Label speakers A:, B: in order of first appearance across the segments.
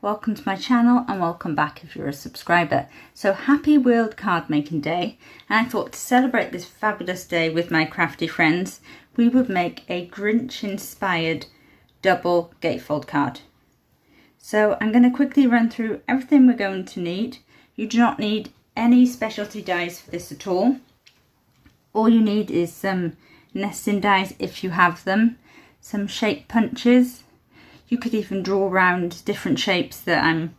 A: welcome to my channel and welcome back if you're a subscriber. So happy World Card Making Day, and I thought to celebrate this fabulous day with my crafty friends, we would make a Grinch inspired double gatefold card. So I'm going to quickly run through everything we're going to need. You do not need any specialty dies for this at all. All you need is some nesting dies if you have them, some shape punches. You could even draw around different shapes that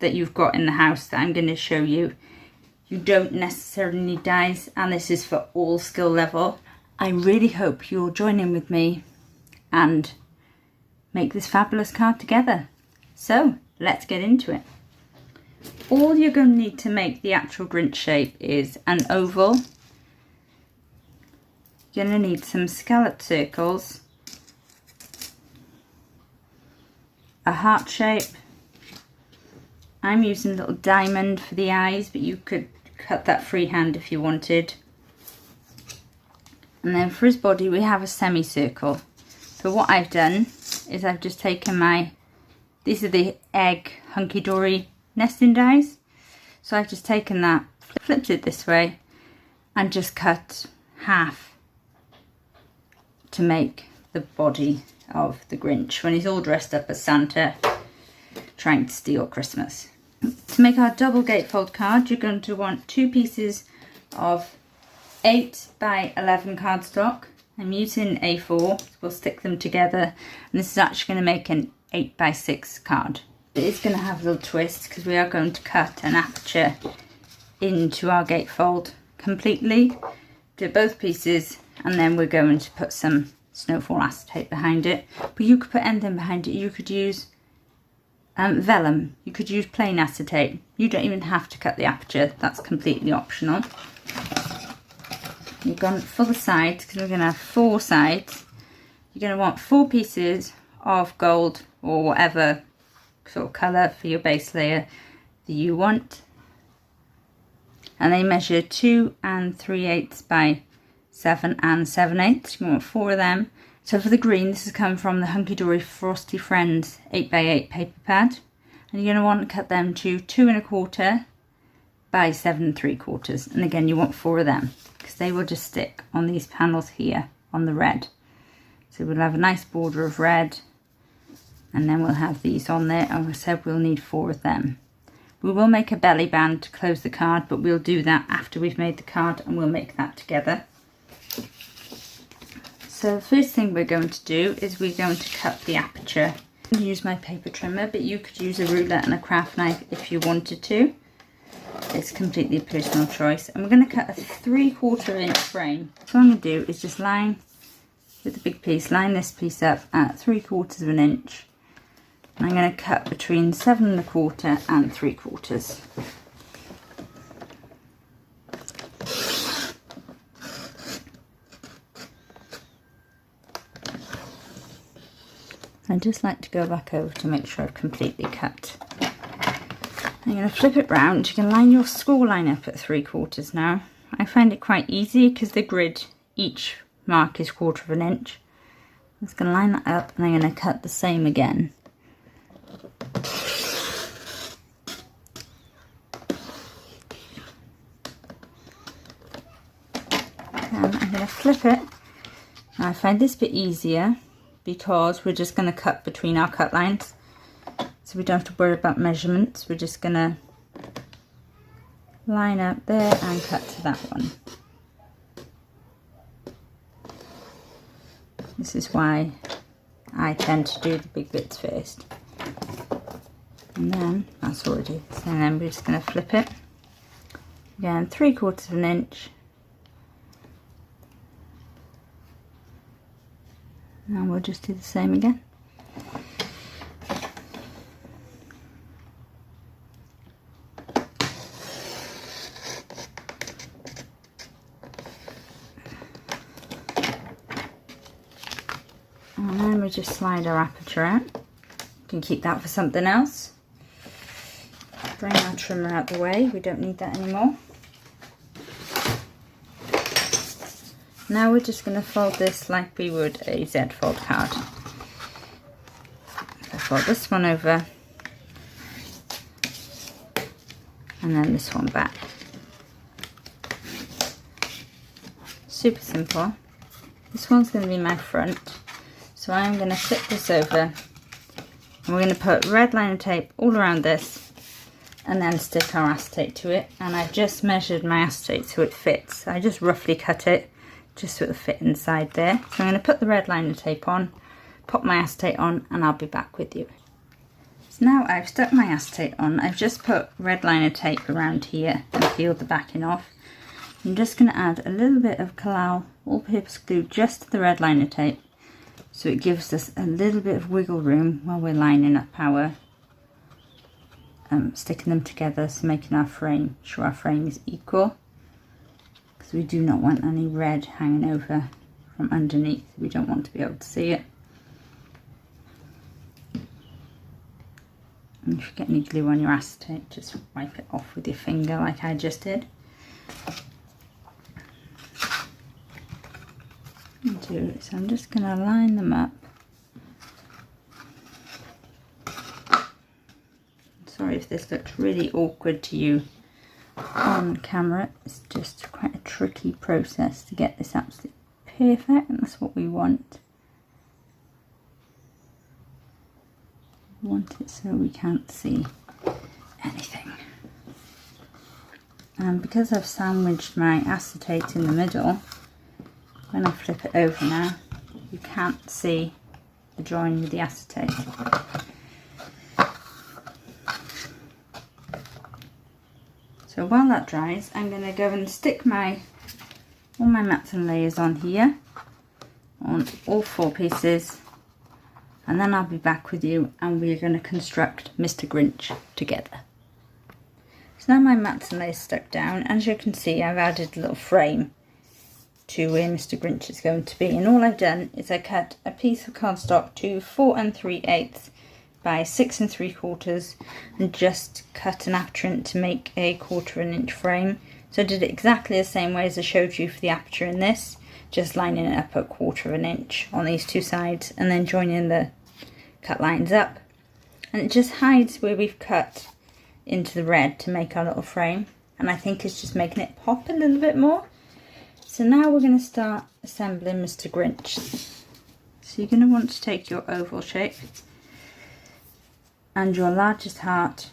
A: you've got in the house that I'm going to show you. You don't necessarily need dies, and this is for all skill level. I really hope you'll join in with me and make this fabulous card together. So let's get into it. All you're going to need to make the actual Grinch shape is an oval. You're going to need some scallop circles, a heart shape. I'm using a little diamond for the eyes, but you could cut that freehand if you wanted. And then for his body we have a semicircle. So what I've done is I've just taken these are the egg hunkydory nesting dies. So I've just taken that, flipped it this way, and just cut half to make the body of the Grinch when he's all dressed up as Santa trying to steal Christmas. To make our double gatefold card, you're going to want 2 pieces of 8 by 11 cardstock. I'm using A4, so we'll stick them together, and this is actually going to make an 8 by 6 card. It is going to have a little twist because we are going to cut an aperture into our gatefold completely. Do both pieces, and then we're going to put some snowfall acetate behind it. But you could put anything behind it. You could use vellum, you could use plain acetate. You don't even have to cut the aperture, that's completely optional. You've gone for the sides because we're going to have 4 sides. You're going to want 4 pieces of gold or whatever sort of colour for your base layer that you want, and they measure 2 3/8 by 7 7/8. You want 4 of them. So for the green, this has come from the Hunkydory Frosty Friends 8 by 8 paper pad, and you're going to want to cut them to 2 1/4 by 7 3/4, and again you want 4 of them because they will just stick on these panels here on the red. So we'll have a nice border of red, and then we'll have these on there, and I said we'll need 4 of them. We will make a belly band to close the card, but we'll do that after we've made the card, and we'll make that together. So the first thing we're going to do is we're going to cut the aperture. I'm going to use my paper trimmer, but you could use a ruler and a craft knife if you wanted to. It's completely personal choice. And we're going to cut a 3/4 inch frame. So what I'm going to do is just line with the big piece, line this piece up at 3/4 inch. And I'm going to cut between 7 1/4 and 3/4. I just like to go back over to make sure I've completely cut. I'm going to flip it round. You can line your score line up at 3/4 now. I find it quite easy because the grid, each mark is 1/4 inch. I'm just going to line that up, and I'm going to cut the same again. And I'm going to flip it. Now I find this a bit easier because we're just going to cut between our cut lines, so we don't have to worry about measurements. We're just going to line up there and cut to that one. This is why I tend to do the big bits first, and then that's already, so then we're just going to flip it again 3/4 inch. And we'll just do the same again. And then we just slide our aperture out. You can keep that for something else. Bring our trimmer out the way, we don't need that anymore. Now we're just going to fold this like we would a Z fold card. So fold this one over and then this one back. Super simple. This one's going to be my front, so I'm going to flip this over and we're going to put red liner tape all around this and then stick our acetate to it. And I've just measured my acetate so it fits. I just roughly cut it just so it'll fit inside there. So I'm going to put the red liner tape on, pop my acetate on, and I'll be back with you. So now I've stuck my acetate on, I've just put red liner tape around here and peeled the backing off. I'm just going to add a little bit of Collal all-purpose glue just to the red liner tape, so it gives us a little bit of wiggle room while we're lining up our sticking them together, so making our frame, sure our frame is equal, because we do not want any red hanging over from underneath. We don't want to be able to see it. And if you get any glue on your acetate, just wipe it off with your finger like I just did. So I'm just going to line them up. Sorry if this looks really awkward to you on camera. It's just quite a tricky process to get this absolutely perfect, and that's what we want. We want it so we can't see anything. And because I've sandwiched my acetate in the middle, when I flip it over now, you can't see the join with the acetate. So while that dries, I'm going to go and stick all my mats and layers on here, on all 4 pieces, and then I'll be back with you and we're going to construct Mr. Grinch together. So now my mats and layers stuck down. As you can see, I've added a little frame to where Mr. Grinch is going to be, and all I've done is I cut a piece of cardstock to 4 3/8 by 6 3/4 and just cut an aperture in to make a 1/4 inch frame. So I did it exactly the same way as I showed you for the aperture in this, just lining it up at 1/4 inch on these 2 sides and then joining the cut lines up, and it just hides where we've cut into the red to make our little frame, and I think it's just making it pop a little bit more. So now we're going to start assembling Mr. Grinch. So you're going to want to take your oval shape and your largest heart,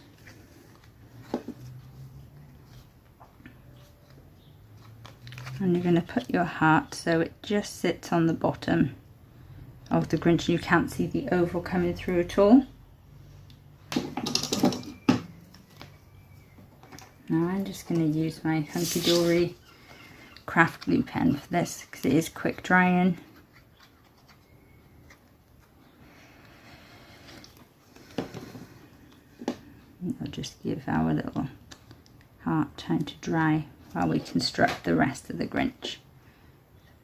A: and you're going to put your heart so it just sits on the bottom of the Grinch and you can't see the oval coming through at all. Now I'm just going to use my hunkydory craft glue pen for this because it is quick drying. I'll just give our little heart time to dry while we construct the rest of the Grinch.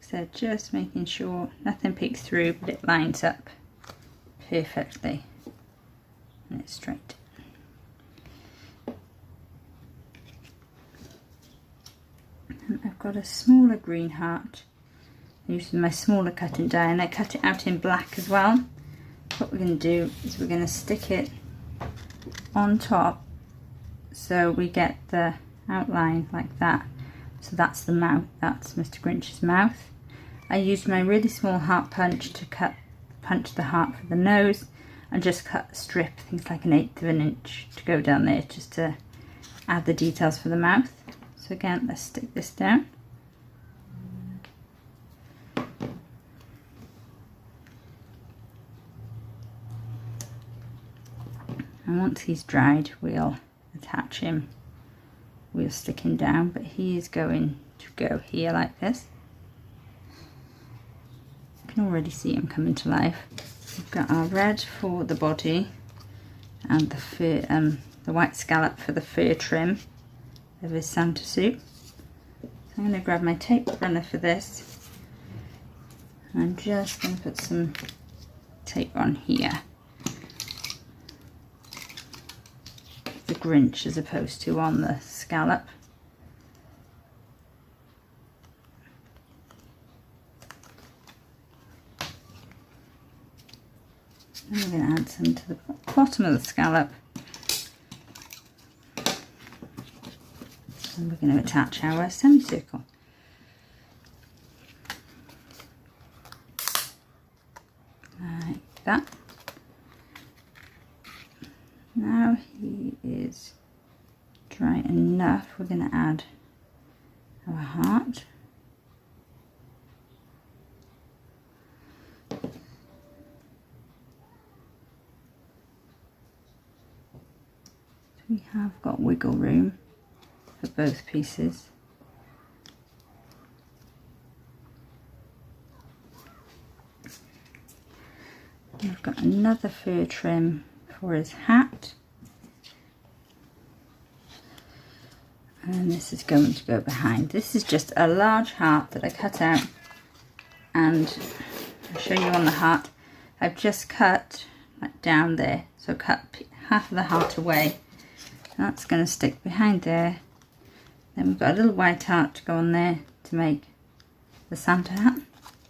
A: So just making sure nothing peeks through, but it lines up perfectly and it's straight. And I've got a smaller green heart using my smaller cutting die, and I cut it out in black as well. What we're going to do is we're going to stick it on top so we get the outline like that. So that's the mouth, that's Mr. Grinch's mouth. I used my really small heart punch to punch the heart for the nose, and just cut a strip, things like 1/8 of an inch, to go down there just to add the details for the mouth. So again, let's stick this down. And once he's dried, we'll attach him. We'll stick him down, but he is going to go here like this. You can already see him coming to life. We've got our red for the body and the fur, the white scallop for the fur trim of his Santa suit. So I'm going to grab my tape runner for this. I'm just going to put some tape on here. The Grinch as opposed to on the scallop. And we're going to add some to the bottom of the scallop. And we're going to attach our semicircle. Like that. Now he is dry enough, we're going to add our heart. We have got wiggle room for both pieces. And I've got another fur trim for his hat. And this is going to go behind. This is just a large heart that I cut out, and I'll show you on the heart. I've just cut like down there, so cut half of the heart away. That's going to stick behind there. Then we've got a little white heart to go on there to make the Santa hat.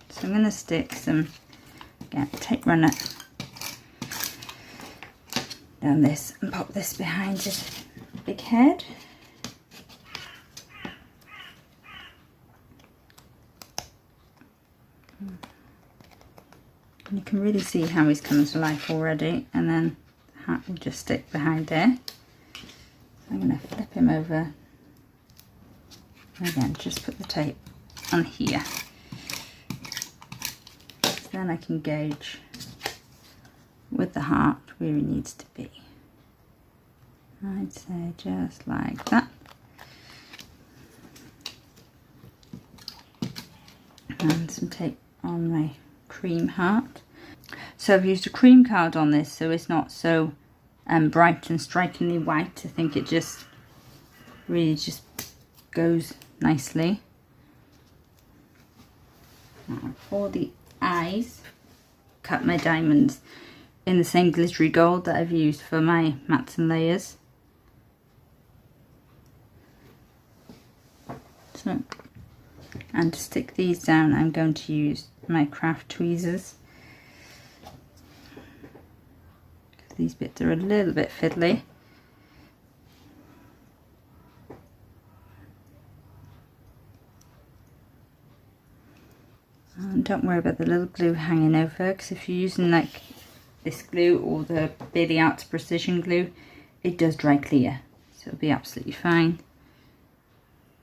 A: So I'm going to stick some, again, tape runner down this and pop this behind his big head. And you can really see how he's coming to life already, and then the hat will just stick behind there. I'm going to flip him over. Again, just put the tape on here. So then I can gauge with the heart where he needs to be. I'd say just like that. And some tape on my cream heart. So I've used a cream card on this, so it's not so bright and strikingly white. I think it just really just goes nicely. Now for the eyes, cut my diamonds in the same glittery gold that I've used for my mats and layers. So, and to stick these down, I'm going to use my craft tweezers. These bits are a little bit fiddly. And don't worry about the little glue hanging over, because if you're using like this glue or the Bailey Arts Precision glue, it does dry clear, so it'll be absolutely fine.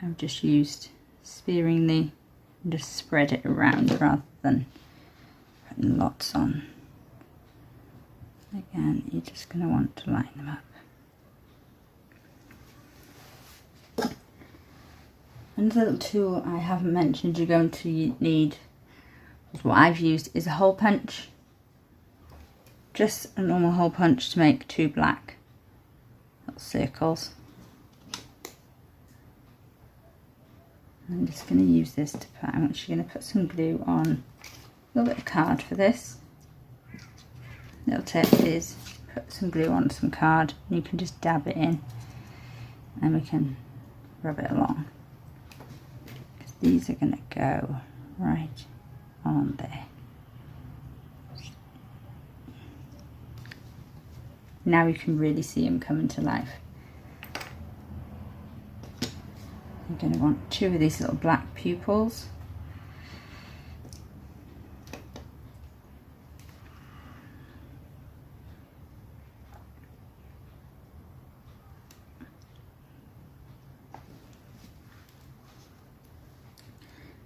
A: I've just used sparingly and just spread it around rather than putting lots on. Again, you're just going to want to line them up. Another little tool I haven't mentioned you're going to need, what I've used, is a hole punch. Just a normal hole punch to make 2 black little circles. I'm just going to use this to put, I'm actually going to put some glue on a little bit of card for this. Little tip is put some glue on some card, and you can just dab it in and we can rub it along, because these are going to go right on there. Now you can really see him coming to life. You're going to want 2 of these little black pupils.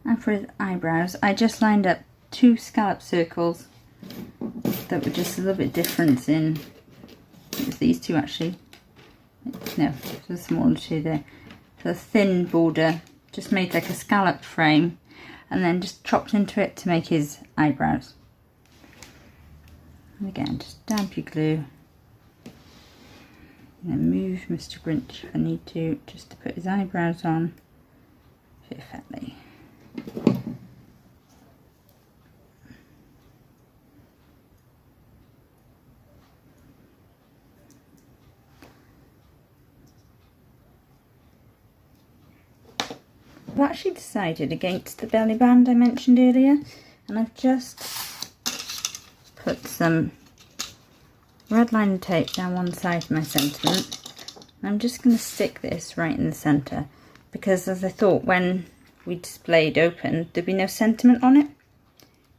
A: And for his eyebrows, I just lined up 2 scallop circles that were just a little bit different in, it was these 2 actually, no, the smaller 2 there. So a thin border, just made like a scalloped frame, and then just chopped into it to make his eyebrows. And again, just dab your glue, and then move Mr. Grinch if I need to, just to put his eyebrows on perfectly. I've actually decided against the belly band I mentioned earlier, and I've just put some red line tape down one side of my sentiment. I'm just going to stick this right in the centre. because as I thought when we displayed open there'd be no sentiment on it.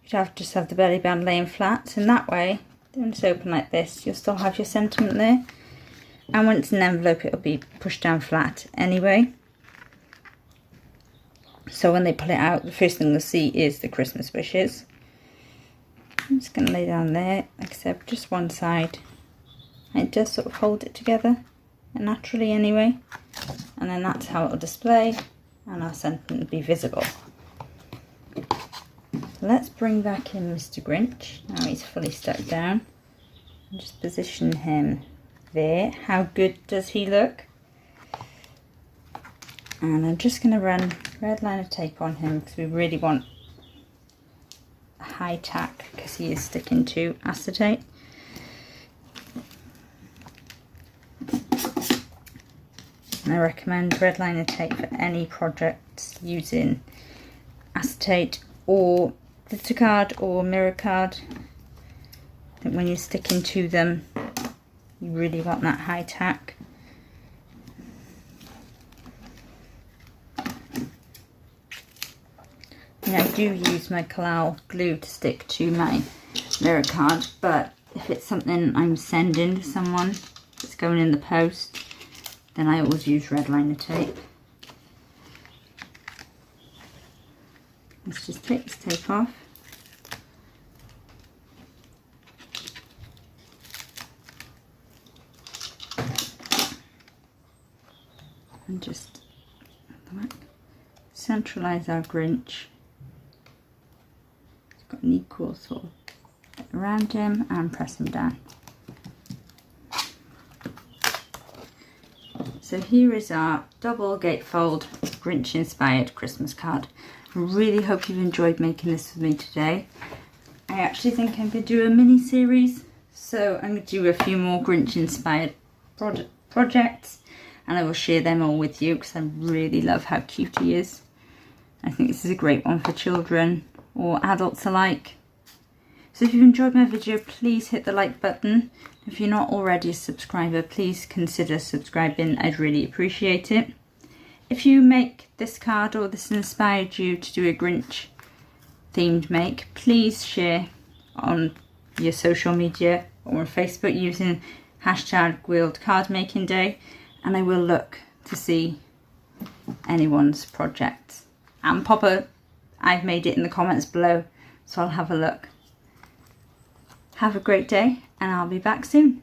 A: You'd just have the belly band laying flat, and that way when it's open like this you'll still have your sentiment there, and when it's an envelope it'll be pushed down flat anyway. So when they pull it out, the first thing they'll see is the Christmas wishes. I'm just going to lay down there, like I said, just one side. It does sort of hold it together naturally anyway, and then that's how it'll display and our sentiment will be visible. Let's bring back in Mr. Grinch. Now he's fully stuck down. And just position him there. How good does he look? And I'm just going to run red liner tape on him because we really want a high tack because he is sticking to acetate. And I recommend red liner tape for any projects using acetate or glitter card or mirror card. I think when you're sticking to them you really want that high tack. And I do use my Collal glue to stick to my mirror card, but if it's something I'm sending to someone that's going in the post, then I always use red liner tape. Let's just take this tape off. And just centralise our Grinch. It's got an equal sort of around him and press him down. So here is our double gatefold Grinch inspired Christmas card. I really hope you've enjoyed making this with me today. I actually think I'm going to do a mini series, so I'm going to do a few more Grinch inspired projects, and I will share them all with you because I really love how cute he is. I think this is a great one for children or adults alike. So if you've enjoyed my video, please hit the like button. If you're not already a subscriber, please consider subscribing. I'd really appreciate it. If you make this card or this inspired you to do a Grinch themed make, please share on your social media or on Facebook using hashtag World Card Making Day, and I will look to see anyone's projects. And pop a I've made it in the comments below, so I'll have a look. Have a great day, and I'll be back soon.